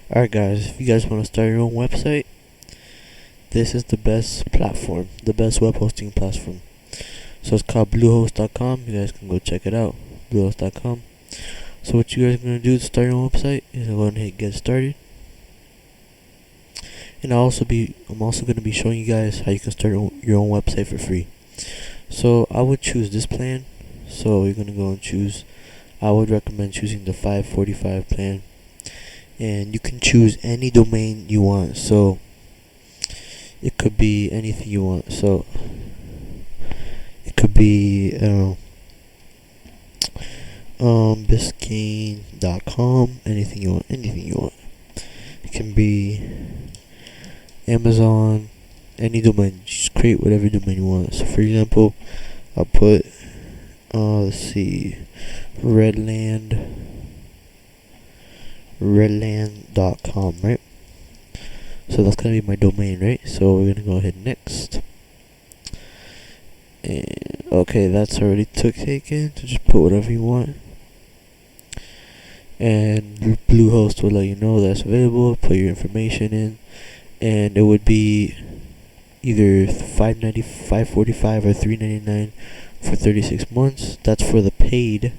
Alright guys, if you guys want to start your own website, this is the best platform, the best web hosting platform. So it's called bluehost.com. You guys can go check it out, bluehost.com. So what you guys are going to do to start your own website is go ahead and get started. And I'm also going to be showing you guys how you can start your own website for free. So I would choose this plan. So you're going to go and choose, I would recommend choosing the 545 plan. And you can choose any domain you want. So it could be anything you want. So it could be Biscayne.com, anything you want. It can be Amazon, any domain. Just create whatever domain you want. So for example, I'll put let's see, redland.com, right? So that's gonna be my domain, right? So we're gonna go ahead next. And okay, that's already taken. So just put whatever you want. And Bluehost will let you know that's available. Put your information in, and it would be either $545 or $399 for 36 months. That's for the paid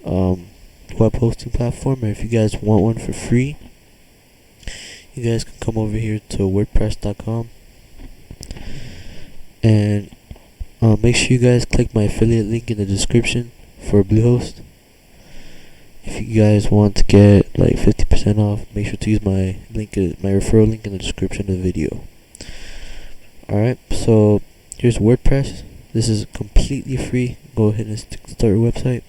web hosting platform. And if you guys want one for free, you guys can come over here to WordPress.com and make sure you guys click my affiliate link in the description for Bluehost. If you guys want to get like 50% off, make sure to use my referral link in the description of the video. Alright, so here's WordPress. This is completely free. Go ahead and start your website.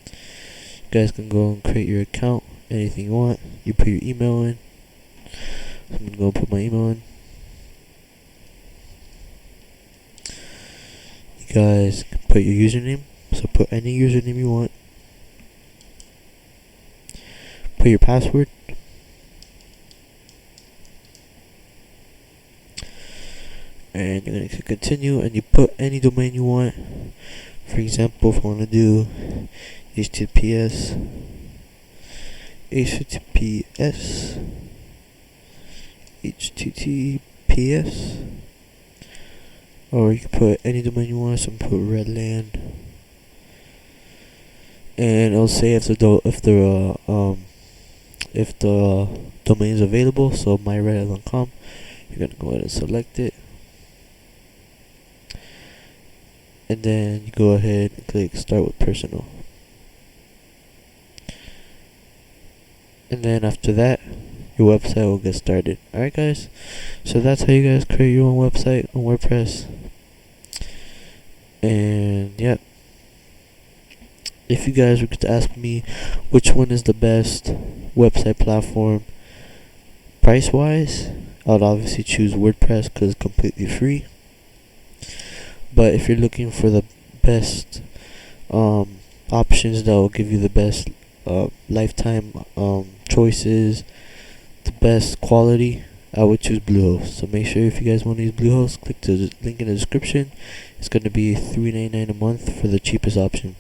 You guys can go and create your account, anything you want. You put your email in. So I'm gonna go put my email in. You guys can put your username. So put any username you want. Put your password. And you're going to continue, and you put any domain you want. For example, if I want to do HTTPS, or you can put any domain you want. So put Redland, and it'll say if the domain is available. So myredland.com. You're gonna go ahead and select it, and then you go ahead and click Start with Personal. And then after that, your website will get started. Alright guys, so that's how you guys create your own website on WordPress. And yeah, if you guys were to ask me which one is the best website platform price wise, I would obviously choose WordPress because it's completely free. But if you're looking for the best options that will give you the best lifetime choices, the best quality, I would choose Bluehost. So make sure if you guys want to use Bluehost, click the link in the description. It's going to be $3.99 a month for the cheapest option.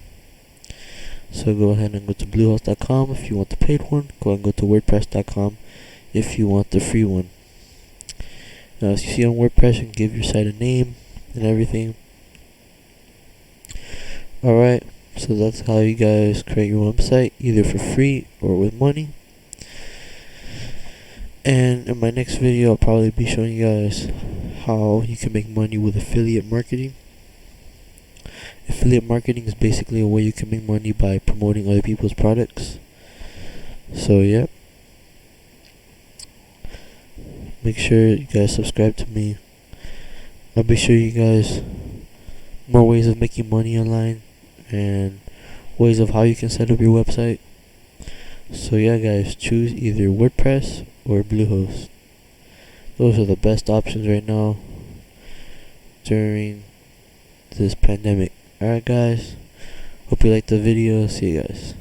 So go ahead and go to bluehost.com if you want the paid one. Go ahead and go to wordpress.com if you want the free one. Now as you see on WordPress, you can give your site a name and everything. Alright, so that's how you guys create your website, either for free or with money. And in my next video, I'll probably be showing you guys how you can make money with affiliate marketing. Affiliate marketing is basically a way you can make money by promoting other people's products. So yeah, make sure you guys subscribe to me. I'll be showing you guys more ways of making money online and ways of how you can set up your website. So yeah guys, choose either WordPress or Bluehost. Those are the best options right now during this pandemic. Alright guys, hope you liked the video. See you guys.